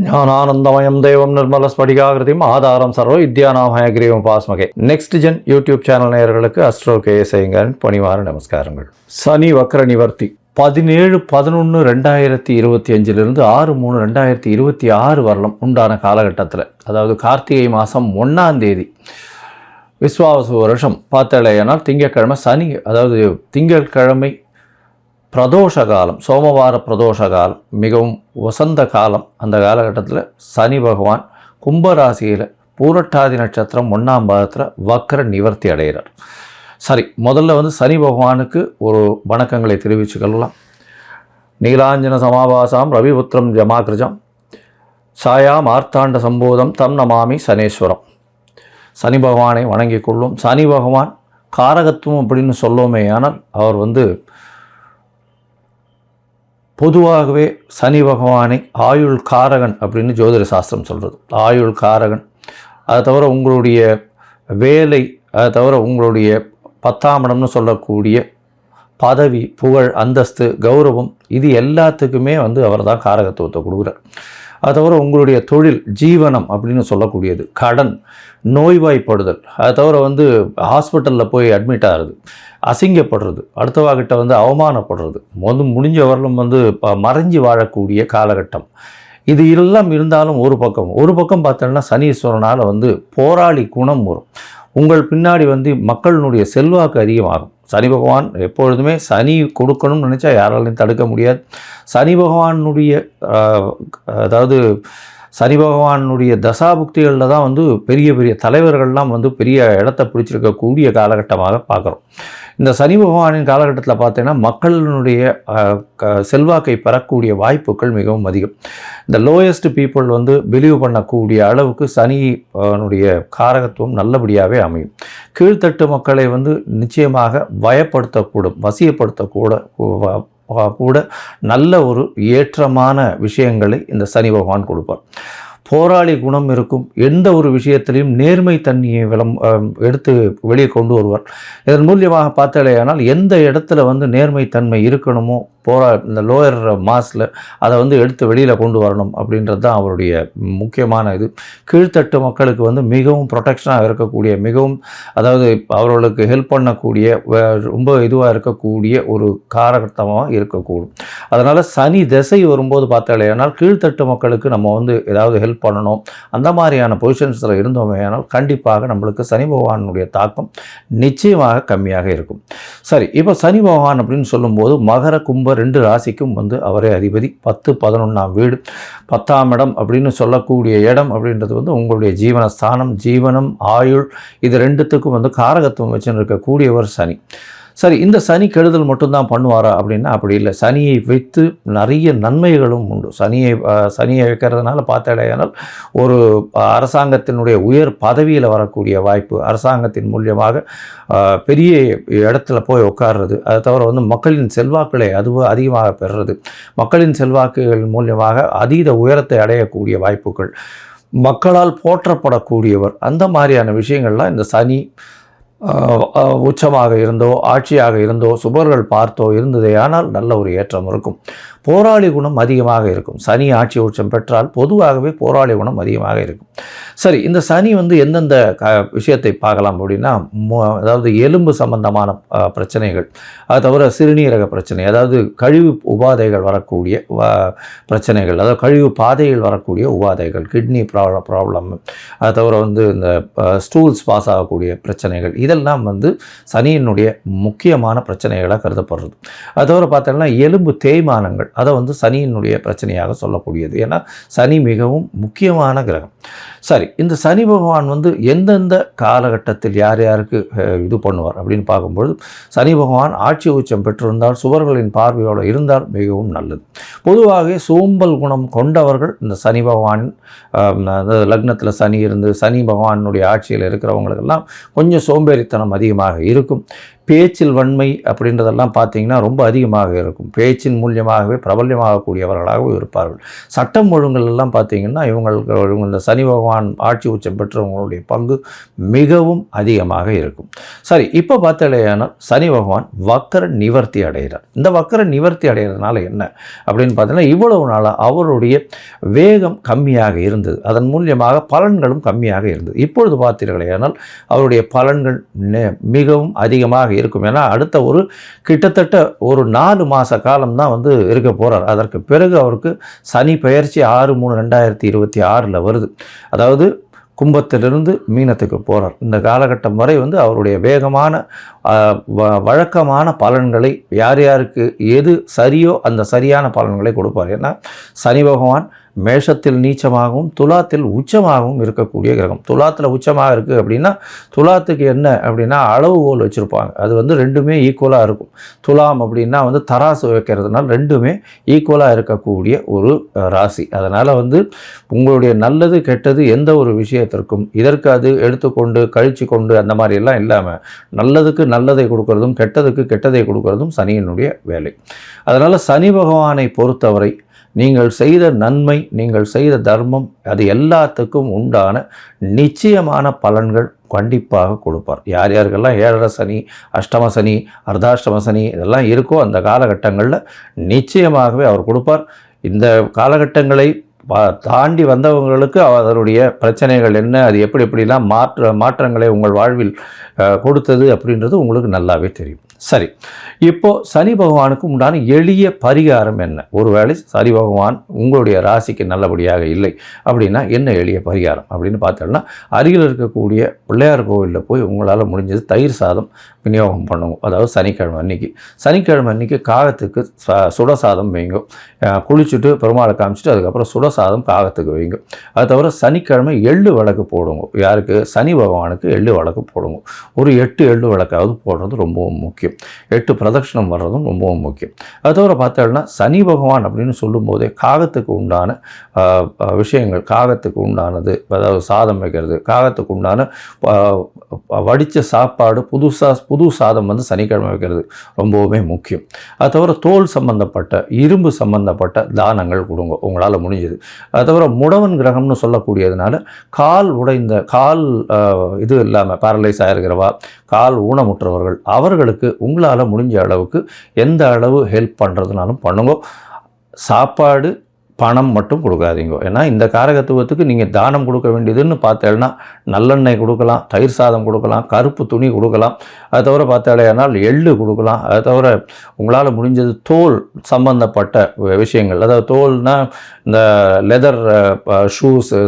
ஞானானந்தமயம் தேவம் நிர்மலஸ்படிகாகிருதியும் ஆதாரம் சர்வ வித்யாநாமயகிரீவம் பாஸ்மகே. நெக்ஸ்ட் ஜென் யூடியூப் சேனல் நேயர்களுக்கு அஸ்ட்ரோ கேஎஸ்ஐங்கரின் பணிவார நமஸ்காரங்கள். சனி வக்ர நிவர்த்தி 17/11/2025 6/3/2026 வரலாம் உண்டான காலகட்டத்தில், அதாவது கார்த்திகை மாதம் 1ஆம் தேதி விஸ்வாவசு வருஷம் பார்த்தலையானால் திங்கட்கிழமை சனி, அதாவது திங்கட்கிழமை பிரதோஷ காலம், சோமவார பிரதோஷ காலம், மிகவும் வசந்த காலம். அந்த காலகட்டத்தில் சனி பகவான் கும்பராசியில் பூரட்டாதி நட்சத்திரம் 1ஆம் பாதத்தில் வக்ர நிவர்த்தி அடைகிறார். சரி, முதல்ல சனி பகவானுக்கு ஒரு வணக்கங்களை தெரிவிச்சுக்கலாம். நீலாஞ்சன சமாபாசாம் ரவிபுத்திரம் ஜமாகிருஜம் சாயா மார்த்தாண்ட சம்போதம் தம் நமாமி சனேஸ்வரம். சனி பகவானை வணங்கி கொள்ளும். சனி பகவான் காரகத்துவம் அப்படின்னு சொல்லுவோமே, ஆனால் அவர் பொதுவாகவே சனி பகவானை ஆயுள் காரகன் அப்படின்னு ஜோதிட சாஸ்திரம் சொல்கிறது. ஆயுள் காரகன். அதை தவிர உங்களுடைய வேலை, அதை தவிர உங்களுடைய 10ஆம் இடம்னு சொல்லக்கூடிய பதவி, புகழ், அந்தஸ்து, கௌரவம், இது எல்லாத்துக்குமே அவர் தான் காரகத்துவத்தை கொடுக்குறார். அது தவிர உங்களுடைய தொழில், ஜீவனம் அப்படின்னு சொல்லக்கூடியது, கடன், நோய்வாய்ப்படுதல், அதை தவிர ஹாஸ்பிட்டலில் போய் அட்மிட் ஆகிறது, அசிங்கப்படுறது, அடுத்தவாகிட்ட அவமானப்படுறது, முடிஞ்ச வரலும் மறைஞ்சி வாழக்கூடிய காலகட்டம். இது எல்லாம் இருந்தாலும் ஒரு பக்கம் பார்த்தோன்னா சனீஸ்வரனால் போராளி குணம் வரும். உங்கள் பின்னாடி மக்களினுடைய செல்வாக்கு அதிகமாகும். சனி பகவான் எப்பொழுதுமே சனி கொடுக்கணும்னு நினச்சா யாராலையும் தடுக்க முடியாது. சனி பகவானுடைய அதாவது சனி பகவானுடைய தசாபுக்திகளில் தான் பெரிய பெரிய தலைவர்கள்லாம் பெரிய இடத்தை பிடிச்சிருக்கக்கூடிய காலகட்டமாக பார்க்குறோம். இந்த சனி பகவானின் காலகட்டத்தில் பார்த்தீங்கன்னா மக்களினுடைய செல்வாக்கை பெறக்கூடிய வாய்ப்புகள் மிகவும் அதிகம். இந்த லோயஸ்ட் பீப்புள் பிலீவ் பண்ணக்கூடிய அளவுக்கு சனியினுடைய காரகத்துவம் நல்லபடியாகவே அமையும். கீழ்த்தட்டு மக்களை நிச்சயமாக பயப்படுத்தக்கூடும், வசியப்படுத்தக்கூட நல்ல ஒரு ஏற்றமான விஷயங்களை இந்த சனி பகவான் கொடுப்பார். போராளி குணம் இருக்கும். எந்த ஒரு விஷயத்திலையும் நேர்மை தன்மையை எடுத்து வெளியே கொண்டு வருவார். இதன் மூலியமாக பார்த்தாலேயானால் எந்த இடத்துல நேர்மை தன்மை இருக்கணுமோ இந்த லோயர் மாஸில் அதை எடுத்து வெளியில் கொண்டு வரணும் அப்படின்றது தான் அவருடைய முக்கியமான இது. கீழ்த்தட்டு மக்களுக்கு மிகவும் ப்ரொடெக்ஷனாக இருக்கக்கூடிய, மிகவும் அதாவது அவர்களுக்கு ஹெல்ப் பண்ணக்கூடிய, ரொம்ப இதுவாக இருக்கக்கூடிய ஒரு காரகட்டமாக இருக்கக்கூடும். அதனால் சனி திசை வரும்போது பார்த்தாலேயானால் கீழ்த்தட்டு மக்களுக்கு நம்ம ஏதாவது ஹெல்ப் பண்ணணும், அந்த மாதிரியான பொசிஷன்ஸில் இருந்தோமே ஆனால் கண்டிப்பாக நம்மளுக்கு சனி பகவானுடைய தாக்கம் நிச்சயமாக கம்மியாக இருக்கும். சரி, இப்போ சனி பகவான் அப்படின்னு சொல்லும்போது மகர கும்ப 2 ராசிக்கும் அவரே அதிபதி. 10, 11ஆம் வீடு, 10ஆம் இடம் அப்படின்னு சொல்லக்கூடிய இடம் அப்படின்றது உங்களுடைய ஜீவனஸ்தானம், ஜீவனம், ஆயுள், இது ரெண்டுத்துக்கும் காரகத்துவம் வச்சுன்னு இருக்கக்கூடியவர் சனி. சரி, இந்த சனி கெடுதல் மட்டும்தான் பண்ணுவாரா அப்படின்னா அப்படி இல்லை. சனியை வைத்து நிறைய நன்மைகளும் உண்டு. சனியை வைக்கிறதுனால பார்த்தாலேயானால் ஒரு அரசாங்கத்தினுடைய உயர் பதவியில் வரக்கூடிய வாய்ப்பு, அரசாங்கத்தின் மூலியமாக பெரிய இடத்துல போய் உட்கார்றது, அதை தவிர மக்களின் செல்வாக்களை அதிகமாக பெறுறது, மக்களின் செல்வாக்குகள் மூலியமாக அதீத உயரத்தை அடையக்கூடிய வாய்ப்புகள், மக்களால் போற்றப்படக்கூடியவர், அந்த மாதிரியான விஷயங்கள்லாம் இந்த சனி உச்சமாக இருந்தோ, ஆட்சியாக இருந்தோ, சுபர்கள் பார்த்தோ இருந்ததே ஆனால் நல்ல ஒரு ஏற்றம் இருக்கும். போராளி குணம் அதிகமாக இருக்கும். சனி ஆட்சி உச்சம் பெற்றால் பொதுவாகவே போராளி குணம் அதிகமாக இருக்கும். சரி, இந்த சனி எந்தெந்த விஷயத்தை பார்க்கலாம் அப்படின்னா, அதாவது எலும்பு சம்பந்தமான பிரச்சனைகள், அது தவிர சிறுநீரக பிரச்சனை, அதாவது கழிவு உபாதைகள் வரக்கூடிய பிரச்சனைகள், அதாவது கழிவு பாதைகள் வரக்கூடிய உபாதைகள், கிட்னி ப்ராப்ளம், அது தவிர இந்த ஸ்டூல்ஸ் பாஸ் ஆகக்கூடிய பிரச்சனைகள், இதெல்லாம் சனியினுடைய முக்கியமான பிரச்சனைகளாக கருதப்படுறது. அது தவிர பார்த்தோம்னா எலும்பு தேய்மானங்கள், அதை சனியினுடைய பிரச்சனையாக சொல்லக்கூடியது. ஏன்னா சனி மிகவும் முக்கியமான கிரகம். சரி, இந்த சனி பகவான் எந்தெந்த காலகட்டத்தில் யார் யாருக்கு இது பண்ணுவார் அப்படின்னு பார்க்கும்பொழுது, சனி பகவான் ஆட்சி உச்சம் பெற்றிருந்தால், சுவர்களின் பார்வையோடு இருந்தால் மிகவும் நல்லது. பொதுவாக சோம்பல் குணம் கொண்டவர்கள் இந்த சனி பகவான் லக்னத்தில் சனி இருந்து சனி பகவானுடைய ஆட்சியில் இருக்கிறவங்களுக்கெல்லாம் கொஞ்சம் சோம்பேறித்தனம் அதிகமாக இருக்கும். பேச்சில் வன்மை அப்படின்றதெல்லாம் பார்த்தீங்கன்னா ரொம்ப அதிகமாக இருக்கும். பேச்சின் மூலியமாகவே பிரபல்யமாகக்கூடியவர்களாகவும் இருப்பார்கள். சட்டம் ஒழுங்கல் எல்லாம் பார்த்தீங்கன்னா இவங்களுக்கு இந்த சனி பகவான் ஆட்சி உச்சம் பெற்றவங்களுடைய பங்கு மிகவும் அதிகமாக இருக்கும். சரி, இப்போ பார்த்தாலேயானால் சனி பகவான் வக்கர நிவர்த்தி அடைகிறார். இந்த வக்கர நிவர்த்தி அடைகிறதுனால என்ன அப்படின்னு பார்த்தீங்கன்னா, இவ்வளவு நாளாக அவருடைய வேகம் கம்மியாக இருந்தது, அதன் மூலியமாக பலன்களும் கம்மியாக இருந்தது. இப்பொழுது பார்த்தீர்களேயானால் அவருடைய பலன்கள் மிகவும் அதிகமாக இருக்கும். ஏன்னா அடுத்த கிட்டத்தட்ட ஒரு 4 மாத காலம்தான் இருக்க போகிறார். அதற்கு பிறகு அவருக்கு சனி பெயர்ச்சி 6/3/2026 வருது. அதாவது கும்பத்திலிருந்து மீனத்துக்கு போகிறார். இந்த காலகட்டம் வரை அவருடைய வேகமான வழக்கமான பலன்களை யார் யாருக்கு எது சரியோ அந்த சரியான பலன்களை கொடுப்பார். ஏன்னா சனி பகவான் மேஷத்தில் நீச்சமாகவும் துலாத்தில் உச்சமாகவும் இருக்கக்கூடிய கிரகம். துலாத்தில் உச்சமாக இருக்குது அப்படின்னா துலாத்துக்கு என்ன அப்படின்னா அளவுகோல் வச்சுருப்பாங்க. அது ரெண்டுமே ஈக்குவலாக இருக்கும். துலாம் அப்படின்னா தராசு வைக்கிறதுனால ரெண்டுமே ஈக்குவலாக இருக்கக்கூடிய ஒரு ராசி. அதனால் உங்களுடைய நல்லது கெட்டது எந்த ஒரு விஷயத்திற்கும் இதற்கு அது எடுத்துக்கொண்டு கழித்து கொண்டு அந்த மாதிரியெல்லாம் இல்லாமல் நல்லதுக்கு நல்லதை கொடுக்கறதும் கெட்டதுக்கு கெட்டதை கொடுக்கறதும் சனியினுடைய வேலை. அதனால் சனி பகவானை பொறுத்தவரை நீங்கள் செய்த நன்மை, நீங்கள் செய்த தர்மம், அது எல்லாத்துக்கும் உண்டான நிச்சயமான பலன்கள் கண்டிப்பாக கொடுப்பார். யார் யாருக்கெல்லாம் 7.5 சனி, அஷ்டம சனி, அர்த்தாஷ்டம சனி இதெல்லாம் இருக்கோ அந்த காலகட்டங்களில் நிச்சயமாகவே அவர் கொடுப்பார். இந்த காலகட்டங்களை தாண்டி வந்தவங்களுக்கு அதனுடைய பிரச்சனைகள் என்ன, அது எப்படிலாம் மாற்றங்களை உங்கள் வாழ்வில் கொடுத்தது அப்படின்றது உங்களுக்கு நல்லாவே தெரியும். சரி, இப்போது சனி பகவானுக்கு உண்டான எளிய பரிகாரம் என்ன? ஒருவேளை சனி பகவான் உங்களுடைய ராசிக்கு நல்லபடியாக இல்லை அப்படின்னா என்ன எளிய பரிகாரம் அப்படின்னு பார்த்தோம்னா, அருகில் இருக்கக்கூடிய பிள்ளையார் கோவிலில் போய் உங்களால் முடிஞ்சது தயிர் சாதம் விநியோகம் பண்ணுவோம். அதாவது சனிக்கிழமை அன்னைக்கு காகத்துக்கு சுடசாதம் வைங்க. குளிச்சுட்டு பெருமாளை காமிச்சிட்டு அதுக்கப்புறம் சுடசாதம் காகத்துக்கு வைங்க. அது தவிர சனிக்கிழமை எள்ளு விளக்கு போடுங்க. யாருக்கு? சனி பகவானுக்கு எள்ளு விளக்கு போடுங்க. ஒரு 8 எள்ளு விளக்காவது போடுறது ரொம்பவும் முக்கியம். 8 பிரதட்சணம் வர்றதும் ரொம்பவும் முக்கியம். அது தவிர பார்த்தோம்னா சனி பகவான் அப்படின்னு சொல்லும்போதே காகத்துக்கு உண்டான விஷயங்கள், காகத்துக்கு உண்டானது, அதாவது சாதம் வைக்கிறது, காகத்துக்கு உண்டான வடித்த சாப்பாடு, புது சாதம் சனிக்கிழமை வைக்கிறது ரொம்பவுமே முக்கியம். அது தவிர தோல் சம்பந்தப்பட்ட இரும்பு சம்பந்தப்பட்ட தானங்கள் கொடுங்க உங்களால் முடிஞ்சது. அது தவிர முடவன் கிரகம்னு சொல்லக்கூடியதுனால கால் உடைந்த கால் இது இல்லாமல் பேரலைஸ் ஆகிருக்கிறவா, கால் ஊனமுற்றவர்கள் அவர்களுக்கு உங்களால் முடிஞ்ச அளவுக்கு எந்த அளவு ஹெல்ப் பண்ணுறதுனாலும் பண்ணுங்க. சாப்பாடு பணம் மட்டும் கொடுக்காதீங்க. ஏன்னா இந்த காரகத்துவத்துக்கு நீங்கள் தானம் கொடுக்க வேண்டியதுன்னு பார்த்தேன்னா நல்லெண்ணெய் கொடுக்கலாம், தயிர் சாதம் கொடுக்கலாம், கருப்பு துணி கொடுக்கலாம். அது தவிர பார்த்தாலேனால் எள்ளு கொடுக்கலாம். அது தவிர உங்களால் முடிஞ்சது தோல் சம்பந்தப்பட்ட விஷயங்கள், அதாவது தோல்னால் இந்த லெதர் ஷூஸு,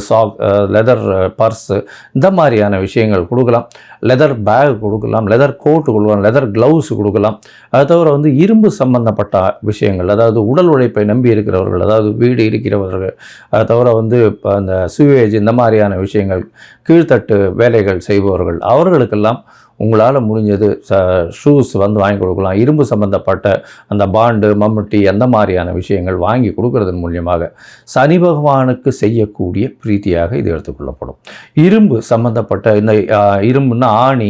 லெதர் பர்ஸு இந்த மாதிரியான விஷயங்கள் கொடுக்கலாம். லெதர் பேக் கொடுக்கலாம், லெதர் கோட்டு கொடுக்கலாம், லெதர் க்ளவுஸ் கொடுக்கலாம். அது தவிர இரும்பு சம்பந்தப்பட்ட விஷயங்கள், அதாவது உடல் உழைப்பை நம்பி இருக்கிறவர்கள், அதாவது வீடு இருக்கிறவர்கள், அது தவிர அந்த சுவேஜ் இந்த மாதிரியான விஷயங்கள், கீழ்த்தட்டு வேலைகள் செய்பவர்கள் அவர்களுக்கெல்லாம் உங்களால் முடிஞ்சது ஷூஸ் வாங்கி கொடுக்கலாம். இரும்பு சம்பந்தப்பட்ட அந்த பாண்டு, மம்முட்டி அந்த மாதிரியான விஷயங்கள் வாங்கி கொடுக்கறதன் மூலியமாக சனி பகவானுக்கு செய்யக்கூடிய பிரீத்தியாக இது எடுத்துக்கொள்ளப்படும். இரும்பு சம்பந்தப்பட்ட இந்த இரும்புன்னா ஆணி,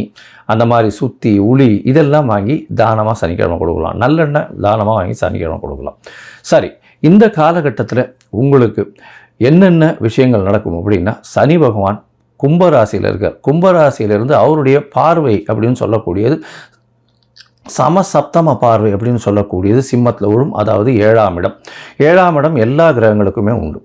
அந்த மாதிரி சுத்தி, உளி இதெல்லாம் வாங்கி தானமாக சனிக்கிழமை கொடுக்கலாம். நல்லெண்ணெய் தானமாக வாங்கி சனிக்கிழமை கொடுக்கலாம். சரி, இந்த காலகட்டத்தில் உங்களுக்கு என்னென்ன விஷயங்கள் நடக்கும் அப்படின்னா, சனி பகவான் கும்பராசியில் இருக்கார். கும்பராசியிலிருந்து அவருடைய பார்வை அப்படின்னு சொல்லக்கூடியது சமசப்தம பார்வை அப்படின்னு சொல்லக்கூடியது சிம்மத்தில் விழும். அதாவது 7ஆம் இடம். 7ஆம் இடம் எல்லா கிரகங்களுக்குமே உண்டு.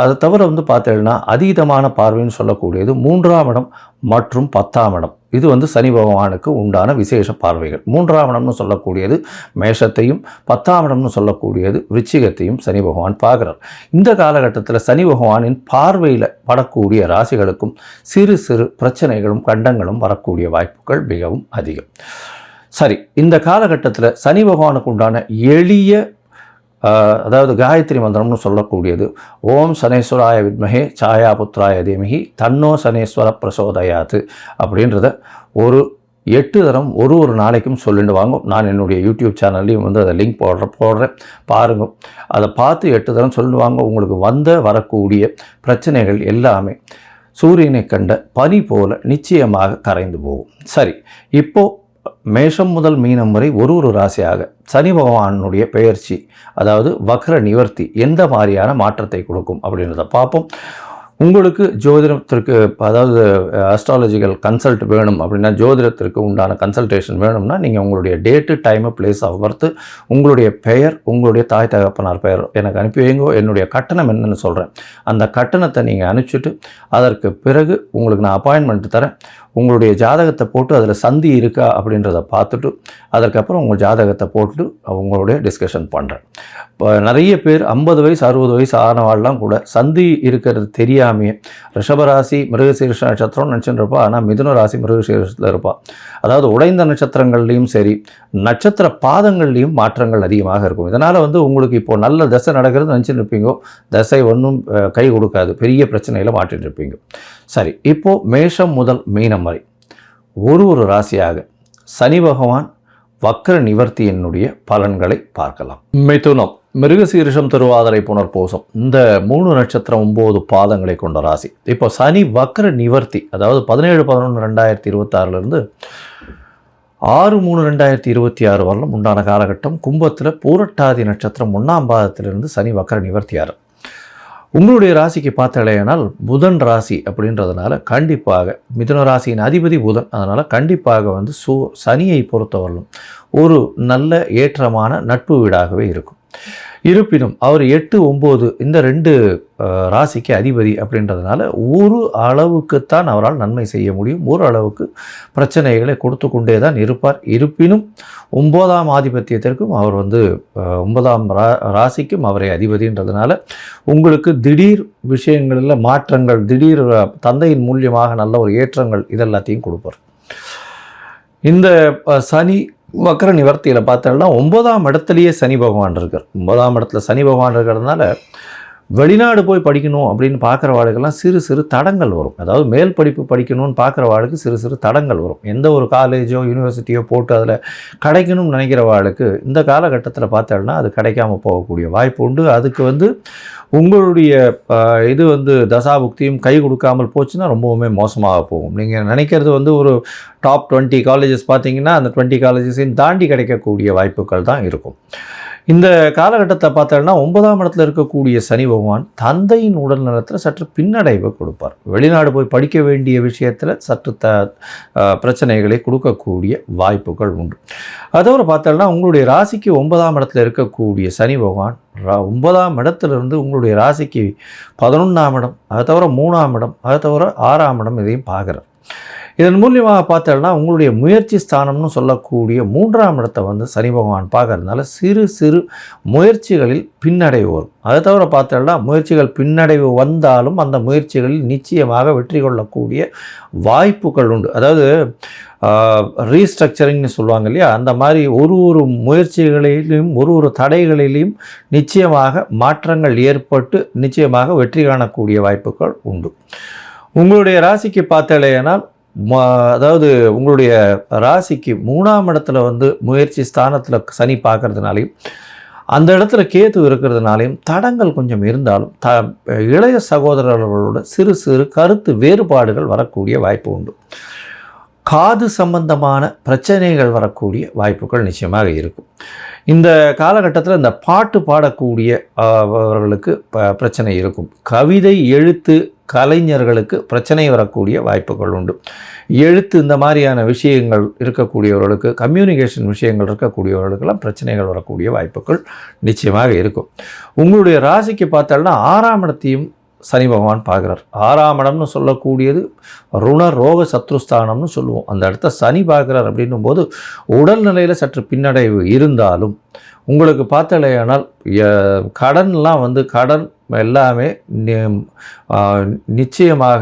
அதை தவிர பார்த்தீங்கன்னா அதீதமான பார்வைன்னு சொல்லக்கூடியது 3ஆம் இடம் மற்றும் 10ஆம் இடம். இது சனி பகவானுக்கு உண்டான விசேஷ பார்வைகள். 3ஆம் இடம்னு சொல்லக்கூடியது மேஷத்தையும் 10ஆம் இடம்னு சொல்லக்கூடியது விருச்சிகத்தையும் சனி பகவான் பார்க்குறார். இந்த காலகட்டத்தில் சனி பகவானின் பார்வையில் படக்கூடிய ராசிகளுக்கும் சிறு சிறு பிரச்சனைகளும் கண்டங்களும் வரக்கூடிய வாய்ப்புகள் மிகவும் அதிகம். சரி, இந்த காலகட்டத்தில் சனி பகவானுக்கு உண்டான எளிய அதாவது காயத்ரி மந்திரம்னு சொல்லக்கூடியது ஓம் சனேஸ்வராய வித்மஹே சாயா புத்ராய தீமஹி தன்னோ சனேஸ்வர பிரசோதயாத்து அப்படின்றத ஒரு 8 தரம் ஒரு நாளைக்கும் சொல்லிட்டு வாங்க. நான் என்னுடைய யூடியூப் சேனல்லையும் அதை லிங்க் போடுறேன் பாருங்க. அதை பார்த்து 8 தரம் சொல்லிட்டு வாங்க. உங்களுக்கு வரக்கூடிய பிரச்சனைகள் எல்லாமே சூரியனை கண்ட பனி போல நிச்சயமாக கரைந்து போகும். சரி, இப்போது மேஷம் முதல் மீனம் வரை ஒரு ராசியாக சனி பகவானுடைய பெயர்ச்சி, அதாவது வக்ர நிவர்த்தி எந்த மாதிரியான மாற்றத்தை கொடுக்கும் அப்படின்றத பார்ப்போம். உங்களுக்கு ஜோதிடத்திற்கு, அதாவது அஸ்ட்ராலஜிக்கல் கன்சல்ட் வேணும் அப்படின்னா, ஜோதிடத்திற்கு உண்டான கன்சல்டேஷன் வேணும்னா நீங்கள் உங்களுடைய date, time, place of birth, உங்களுடைய பெயர், உங்களுடைய தாய் தகப்பனார் பெயர் எனக்கு அனுப்பி வைங்கோ. என்னுடைய கட்டணம் என்னன்னு சொல்கிறேன். அந்த கட்டணத்தை நீங்கள் அனுப்பிச்சிட்டு அதற்கு பிறகு உங்களுக்கு நான் அப்பாயின்மெண்ட் தரேன். உங்களுடைய ஜாதகத்தை போட்டு அதில் சந்தி இருக்கா அப்படின்றத பார்த்துட்டு அதற்கப்புறம் உங்கள் ஜாதகத்தை போட்டுட்டு உங்களுடைய டிஸ்கஷன் பண்ணுறேன். இப்போ நிறைய பேர் 50 வயசு 60 வயசு ஆனவாள்லாம் கூட சந்தி இருக்கிறது தெரியாமையே ரிஷபராசி மிருகசீரிஷ நட்சத்திரம் நினச்சிட்டு இருப்பா. ஆனால் மிதுன ராசி மிருகசீரிஷத்தில் இருப்பாள். அதாவது உடைந்த நட்சத்திரங்கள்லேயும் சரி, நட்சத்திர பாதங்கள்லேயும் மாற்றங்கள் அதிகமாக இருக்கும். இதனால் உங்களுக்கு இப்போது நல்ல தசை நடக்கிறது நினச்சிட்டு இருப்பீங்கோ, தசை ஒன்றும் கை கொடுக்காது, பெரிய பிரச்சனையில் மாட்டிட்டு இருப்பீங்க. சரி, இப்போது மேஷம் முதல் மீனம் வரை ஒரு ராசியாக சனி பகவான் வக்ர நிவர்த்தியினுடைய பலன்களை பார்க்கலாம். மிதுனம், மிருகசீரிஷம், திருவாதிரை, புனர்பூசம் இந்த 3 நட்சத்திரம் 9 பாதங்களை கொண்ட ராசி. இப்போ சனி வக்ர நிவர்த்தி, அதாவது 17/11/2026 6/3/2026 வரலும் உண்டான காலகட்டம். கும்பத்தில் பூரட்டாதி நட்சத்திரம் 1ஆம் பாதத்திலிருந்து சனி வக்ர நிவர்த்தியார். உங்களுடைய ராசிக்கு பார்த்தாலேனால் புதன் ராசி அப்படின்றதுனால கண்டிப்பாக மிதுன ராசியின் அதிபதி புதன், அதனால் கண்டிப்பாக சனியை பொறுத்தவரையிலும் ஒரு நல்ல ஏற்றமான நட்பு வீடாகவே இருக்கும். இருப்பினும் அவர் 8, 9 இந்த 2 ராசிக்கு அதிபதி அப்படின்றதுனால ஒரு அளவுக்குத்தான் அவரால் நன்மை செய்ய முடியும். ஒரு அளவுக்கு பிரச்சனைகளை கொடுத்து கொண்டே தான் இருப்பார். இருப்பினும் 9ஆம் ஆதிபத்தியத்திற்கும் அவர் 9ஆம் ராசிக்கும் அவரை அதிபதின்றதுனால உங்களுக்கு திடீர் விஷயங்களில் மாற்றங்கள், திடீர் தந்தையின் மூலியமாக நல்ல ஒரு ஏற்றங்கள் இதெல்லாத்தையும் கொடுப்பார். இந்த சனி வக்ர நிவர்த்தியில் பார்த்தோம்னா 9ஆம் இடத்துலையே சனி பகவான் இருக்கார். 9ஆம் இடத்துல சனி பகவான் இருக்கிறதுனால வெளிநாடு போய் படிக்கணும் அப்படின்னு பார்க்குறவாளுக்கெல்லாம் சிறு சிறு தடங்கள் வரும். அதாவது மேல் படிப்பு படிக்கணும்னு பார்க்குறவாளுக்கு சிறு சிறு தடங்கள் வரும். எந்த ஒரு காலேஜோ யூனிவர்சிட்டியோ போட்டு அதில் கிடைக்கணும்னு நினைக்கிறவாளுக்கு இந்த காலகட்டத்தில் பார்த்தோம்னா அது கிடைக்காம போகக்கூடிய வாய்ப்பு உண்டு. அதுக்கு உங்களுடைய இது தசாபுக்தியும் கை கொடுக்காமல் போச்சுன்னா ரொம்பவுமே மோசமாக போகும். நீங்கள் நினைக்கிறது ஒரு டாப் 20 காலேஜஸ் பார்த்தீங்கன்னா அந்த 20 காலேஜஸையும் தாண்டி கிடைக்கக்கூடிய வாய்ப்புகள் தான் இருக்கும். இந்த காலகட்டத்தை பார்த்தோம்னா 9ஆம் இடத்துல இருக்கக்கூடிய சனி பகவான் தந்தையின் உடல் நலத்தில் சற்று பின்னடைவை கொடுப்பார். வெளிநாடு போய் படிக்க வேண்டிய விஷயத்தில் சற்று பிரச்சனைகளை கொடுக்கக்கூடிய வாய்ப்புகள் உண்டு. அதோடு பார்த்தோம்னா உங்களுடைய ராசிக்கு 9ஆம் இடத்துல இருக்கக்கூடிய சனி பகவான் 9ஆம் இடத்துலேருந்து உங்களுடைய ராசிக்கு 11ஆம் இடம், அதை தவிர 3ஆம் இடம், அதை தவிர 6ஆம் இடம் இதையும் பார்க்குறார். இதன் மூலியமாக பார்த்தோம்னா உங்களுடைய முயற்சி ஸ்தானம்னு சொல்லக்கூடிய 3ஆம் இடத்தை சனி பகவான் பார்க்கறதுனால சிறு சிறு முயற்சிகளில் பின்னடைவு வரும். அதை தவிர பார்த்தோம்னா முயற்சிகள் பின்னடைவு வந்தாலும் அந்த முயற்சிகளில் நிச்சயமாக வெற்றி கொள்ளக்கூடிய வாய்ப்புகள் உண்டு. அதாவது ரீஸ்ட்ரக்சரிங்னு சொல்லுவாங்க இல்லையா, அந்த மாதிரி ஒரு முயற்சிகளிலும் ஒரு தடைகளிலும் நிச்சயமாக மாற்றங்கள் ஏற்பட்டு நிச்சயமாக வெற்றி காணக்கூடிய வாய்ப்புகள் உண்டு. உங்களுடைய ராசிக்கு பார்த்தாலேனால் அதாவது உங்களுடைய ராசிக்கு 3ஆம் இடத்துல முயற்சி ஸ்தானத்தில் சனி பார்க்கறதுனாலையும் அந்த இடத்துல கேது இருக்கிறதுனாலையும் தடங்கள் கொஞ்சம் இருந்தாலும் இளைய சகோதரர்களோட சிறு சிறு கருத்து வேறுபாடுகள் வரக்கூடிய வாய்ப்பு உண்டு. காது சம்பந்தமான பிரச்சனைகள் வரக்கூடிய வாய்ப்புகள் நிச்சயமாக இருக்கும். இந்த காலகட்டத்தில் இந்த பாட்டு பாடக்கூடிய அவர்களுக்கு பிரச்சனை இருக்கும். கவிதை எழுத்து கலைஞர்களுக்கு பிரச்சனை வரக்கூடிய வாய்ப்புகள் உண்டு. எழுத்து இந்த மாதிரியான விஷயங்கள் இருக்கக்கூடியவர்களுக்கு, கம்யூனிகேஷன் விஷயங்கள் இருக்கக்கூடியவர்களுக்கெல்லாம் பிரச்சனைகள் வரக்கூடிய வாய்ப்புகள் நிச்சயமாக இருக்கும். உங்களுடைய ராசிக்கு பார்த்தாலும் 6ஆம் இடத்தையும் சனி பகவான் பார்க்குறார். 6ஆம் இடம்னு சொல்லக்கூடியது ருண ரோக சத்ருஸ்தானம்னு சொல்லுவோம். அந்த இடத்த சனி பார்க்குறார் அப்படின்னும் போது உடல்நிலையில் சற்று பின்னடைவு இருந்தாலும் உங்களுக்கு பார்த்தாலேயானால் கடன்லாம் கடன் எல்லாமே நிச்சயமாக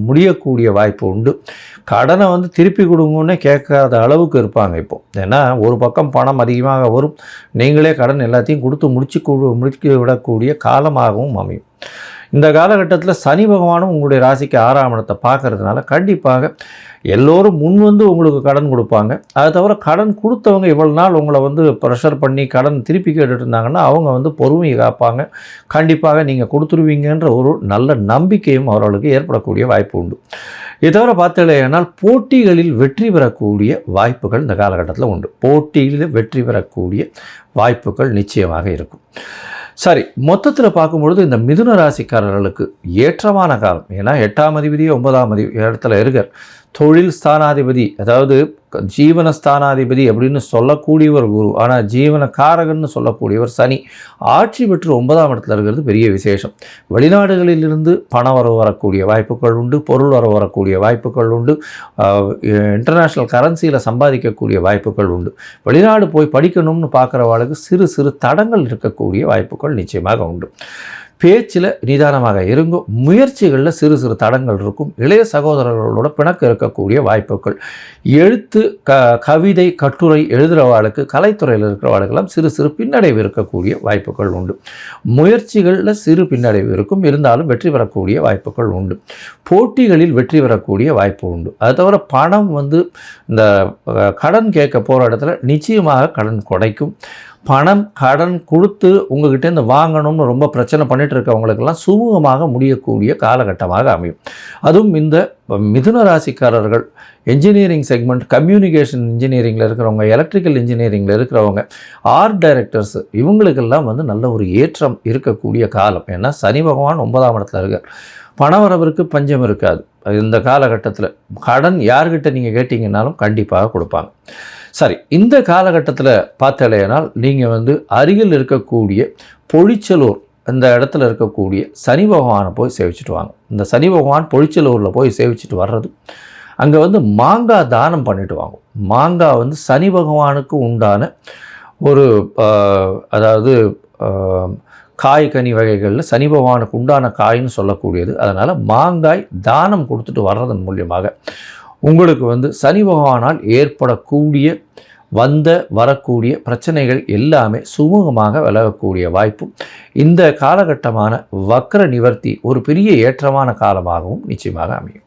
முடியக்கூடிய வாய்ப்பு உண்டு. கடனை திருப்பி கொடுங்கன்னே கேட்காத அளவுக்கு இருப்பாங்க இப்போ. ஏன்னா ஒரு பக்கம் பணம் அதிகமாக வரும், நீங்களே கடன் எல்லாத்தையும் கொடுத்து முடிக்க விடக்கூடிய காலமாகவும் அமையும். இந்த காலகட்டத்தில் சனி பகவானும் உங்களுடைய ராசிக்கு 6ஆம் இடத்தை பார்க்கறதுனால கண்டிப்பாக எல்லோரும் முன் வந்து உங்களுக்கு கடன் கொடுப்பாங்க. அதை தவிர கடன் கொடுத்தவங்க இவ்வளோ நாள் உங்களை வந்து ப்ரெஷர் பண்ணி கடன் திருப்பி கேட்டுட்டு இருந்தாங்கன்னா அவங்க வந்து பொறுமையை காப்பாங்க. கண்டிப்பாக நீங்கள் கொடுத்துருவீங்கன்ற ஒரு நல்ல நம்பிக்கையும் அவர்களுக்கு ஏற்படக்கூடிய வாய்ப்பு உண்டு. இதை தவிர பார்த்தீங்கன்னா போட்டிகளில் வெற்றி பெறக்கூடிய வாய்ப்புகள் இந்த காலகட்டத்தில் உண்டு. போட்டியில் வெற்றி பெறக்கூடிய வாய்ப்புகள் நிச்சயமாக இருக்கும். சரி, மொத்தத்தில் பார்க்கும்பொழுது இந்த மிதுன ராசிக்காரர்களுக்கு ஏற்றமான காலம். ஏன்னா 8ஆம் அதிபதி 9ஆம் இடத்துல இருக்கார். தொழில் ஸ்தானாதிபதி, அதாவது ஜீவன ஸ்தானாதிபதி அப்படின்னு சொல்லக்கூடியவர் குரு, ஆனால் ஜீவன காரகன்னு சொல்லக்கூடியவர் சனி ஆட்சி பெற்று 9ஆம் இடத்துல இருக்கிறது பெரிய விசேஷம். வெளிநாடுகளிலிருந்து பணம் வரக்கூடிய வாய்ப்புகள் உண்டு, பொருள் வரக்கூடிய வாய்ப்புகள் உண்டு, இன்டர்நேஷ்னல் கரன்சியில் சம்பாதிக்கக்கூடிய வாய்ப்புகள் உண்டு. வெளிநாடு போய் படிக்கணும்னு பார்க்குறவாளுக்கு சிறு சிறு தடங்கள் இருக்கக்கூடிய வாய்ப்புகள் நிச்சயமாக உண்டு. பேச்சில் நிதானமாக இருங்கும். முயற்சிகளில் சிறு சிறு தடங்கள் இருக்கும். இளைய சகோதரர்களோட பிணக்கு இருக்கக்கூடிய வாய்ப்புகள். எழுத்து, கவிதை, கட்டுரை எழுதுகிறவாளுக்கு, கலைத்துறையில் இருக்கிறவாளுக்கெல்லாம் சிறு சிறு பின்னடைவு இருக்கக்கூடிய வாய்ப்புகள் உண்டு. முயற்சிகளில் சிறு பின்னடைவு இருக்கும், இருந்தாலும் வெற்றி பெறக்கூடிய வாய்ப்புகள் உண்டு. போட்டிகளில் வெற்றி பெறக்கூடிய வாய்ப்பு உண்டு. அது தவிர பணம் வந்து இந்த கடன் கேட்க போகிற இடத்துல நிச்சயமாக கடன் கிடைக்கும். பணம் கடன் கொடுத்து உங்கள்கிட்டேருந்து வாங்கணும்னு ரொம்ப பிரச்சனை பண்ணிட்டு இருக்கவங்களுக்கெல்லாம் சுமூகமாக முடியக்கூடிய காலகட்டமாக அமையும். அதுவும் இந்த மிதுன ராசிக்காரர்கள் என்ஜினியரிங் செக்மெண்ட், கம்யூனிகேஷன் இன்ஜினியரிங்கில் இருக்கிறவங்க, எலக்ட்ரிக்கல் இன்ஜினியரிங்கில் இருக்கிறவங்க, ஆர்ட் டைரக்டர்ஸ், இவங்களுக்கெல்லாம் வந்து நல்ல ஒரு ஏற்றம் இருக்கக்கூடிய காலம். ஏன்னா சனி பகவான் 9ஆம் இடத்துல இருக்கார். பணவரவிற்கு பஞ்சம் இருக்காது. இந்த காலகட்டத்தில் கடன் யார்கிட்ட நீங்கள் கேட்டிங்கன்னாலும் கண்டிப்பாக கொடுப்பாங்க. சரி, இந்த காலகட்டத்தில் பார்த்தலையானால் நீங்கள் வந்து அருகில் இருக்கக்கூடிய பொழிச்சலூர் இந்த இடத்துல இருக்கக்கூடிய சனி பகவானை போய் சேவிச்சுட்டு வாங்க. இந்த சனி பகவான் பொழிச்சலூரில் போய் சேவிச்சுட்டு வர்றது, அங்கே வந்து மாங்காய் தானம் பண்ணிட்டு வாங்க. மாங்காய் வந்து சனி பகவானுக்கு உண்டான ஒரு அதாவது காய் கனி வகைகளில் சனி பகவானுக்கு உண்டான காயின்னு சொல்லக்கூடியது. அதனால் மாங்காய் தானம் கொடுத்துட்டு வர்றதன் மூலியமாக உங்களுக்கு வந்து சனி பகவானால் ஏற்படக்கூடிய வரக்கூடிய பிரச்சனைகள் எல்லாமே சுமூகமாக விலகக்கூடிய வாய்ப்பும் இந்த காலகட்டமான வக்ர நிவர்த்தி ஒரு பெரிய ஏற்றமான காலமாகவும் நிச்சயமாக அமையும்.